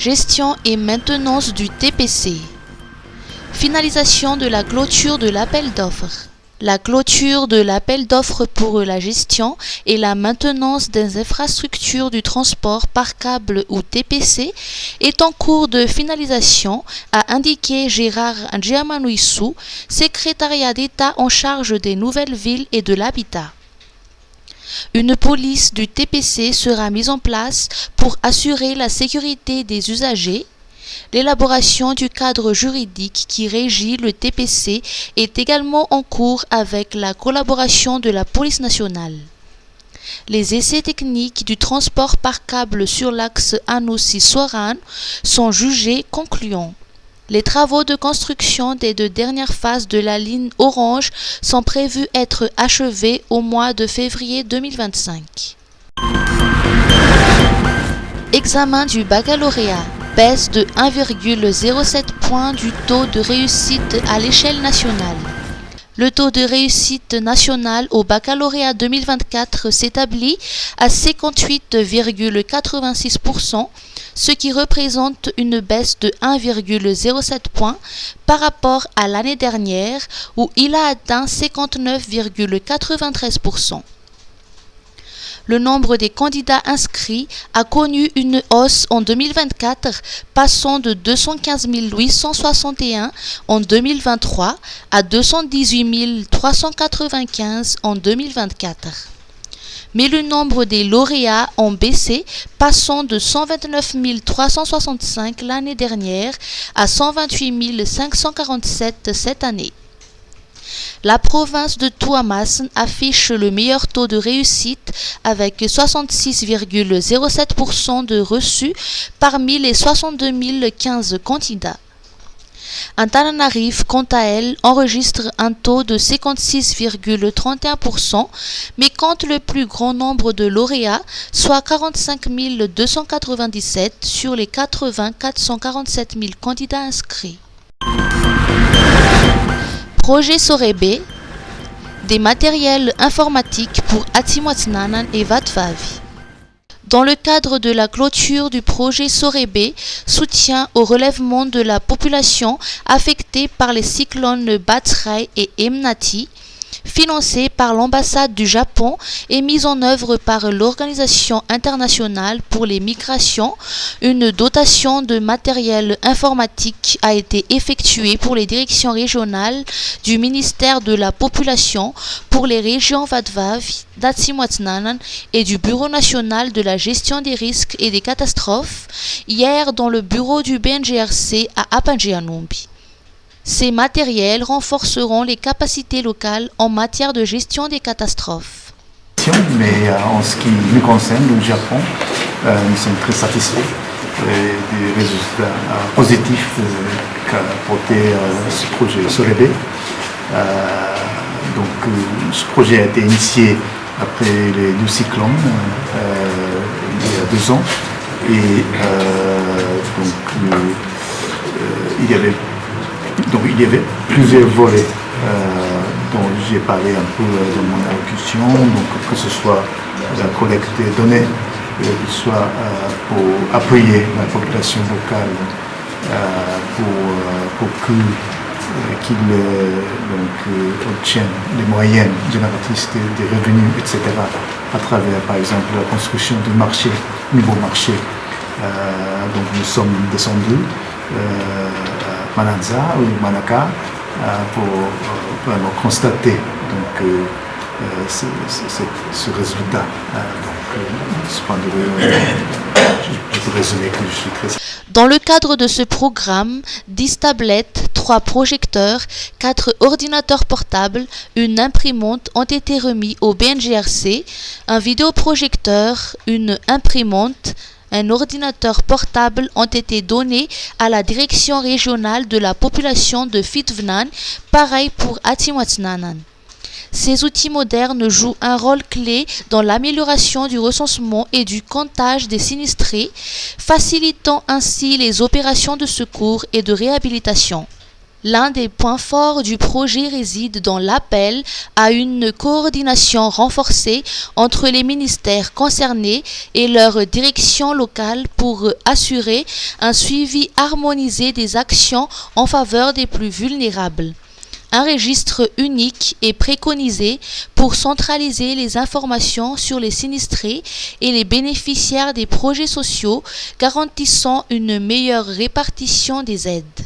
Gestion et maintenance du TPC. Finalisation de la clôture de l'appel d'offres. La clôture de l'appel d'offres pour la gestion et la maintenance des infrastructures du transport par câble ou TPC est en cours de finalisation, a indiqué Gérard Ndjiamanoissou, secrétariat d'État en charge des nouvelles villes et de l'habitat. Une police du TPC sera mise en place pour assurer la sécurité des usagers. L'élaboration du cadre juridique qui régit le TPC est également en cours avec la collaboration de la police nationale. Les essais techniques du transport par câble sur l'axe Annecy-Soran sont jugés concluants. Les travaux de construction des deux dernières phases de la ligne Orange sont prévus être achevés au mois de février 2025. Examen du baccalauréat. Baisse de 1,07 point du taux de réussite à l'échelle nationale. Le taux de réussite national au baccalauréat 2024 s'établit à 58,86%, ce qui représente une baisse de 1,07 point par rapport à l'année dernière où il a atteint 59,93%. Le nombre des candidats inscrits a connu une hausse en 2024, passant de 215 861 en 2023 à 218 395 en 2024. Mais le nombre des lauréats ont baissé, passant de 129 365 l'année dernière à 128 547 cette année. La province de Tuamasin affiche le meilleur taux de réussite avec 66,07% de reçus parmi les 62 015 candidats. Antananarive, quant à elle, enregistre un taux de 56,31%, mais compte le plus grand nombre de lauréats, soit 45 297 sur les 80 447 000 candidats inscrits. Projet Sorebe, des matériels informatiques pour Atimoatnanan et Vatvavi. Dans le cadre de la clôture du projet Sorebe, soutien au relèvement de la population affectée par les cyclones Batsirai et Emnati, financé par l'ambassade du Japon et mise en œuvre par l'Organisation internationale pour les migrations, une dotation de matériel informatique a été effectuée pour les directions régionales du ministère de la Population pour les régions Vatvavi, d'Atimoatnanan et du Bureau national de la gestion des risques et des catastrophes, hier dans le bureau du BNGRC à Apanjianumbi. Ces matériels renforceront les capacités locales en matière de gestion des catastrophes. Mais en ce qui nous concerne, le Japon, nous sommes très satisfaits des résultats positifs qu'a apporté ce projet Sorebe. Ce projet a été initié après les deux cyclones il y a 2 ans. Et il y avait plusieurs volets dont j'ai parlé un peu dans mon allocution, que ce soit la collecte des données, que ce soit pour appuyer la population locale pour qu'ils obtiennent les moyens génératrices des revenus, etc., à travers, par exemple, la construction du marché, nouveau marché. Nous sommes descendus Mananza ou Manaka pour vraiment constater ce résultat. Je peux résumer que je suis très... Dans le cadre de ce programme, 10 tablettes, 3 projecteurs, 4 ordinateurs portables, une imprimante ont été remis au BNGRC, un vidéoprojecteur, une imprimante, un ordinateur portable ont été donnés à la direction régionale de la population de Fitvnan, pareil pour Atimoatnanan. Ces outils modernes jouent un rôle clé dans l'amélioration du recensement et du comptage des sinistrés, facilitant ainsi les opérations de secours et de réhabilitation. L'un des points forts du projet réside dans l'appel à une coordination renforcée entre les ministères concernés et leurs directions locales pour assurer un suivi harmonisé des actions en faveur des plus vulnérables. Un registre unique est préconisé pour centraliser les informations sur les sinistrés et les bénéficiaires des projets sociaux, garantissant une meilleure répartition des aides.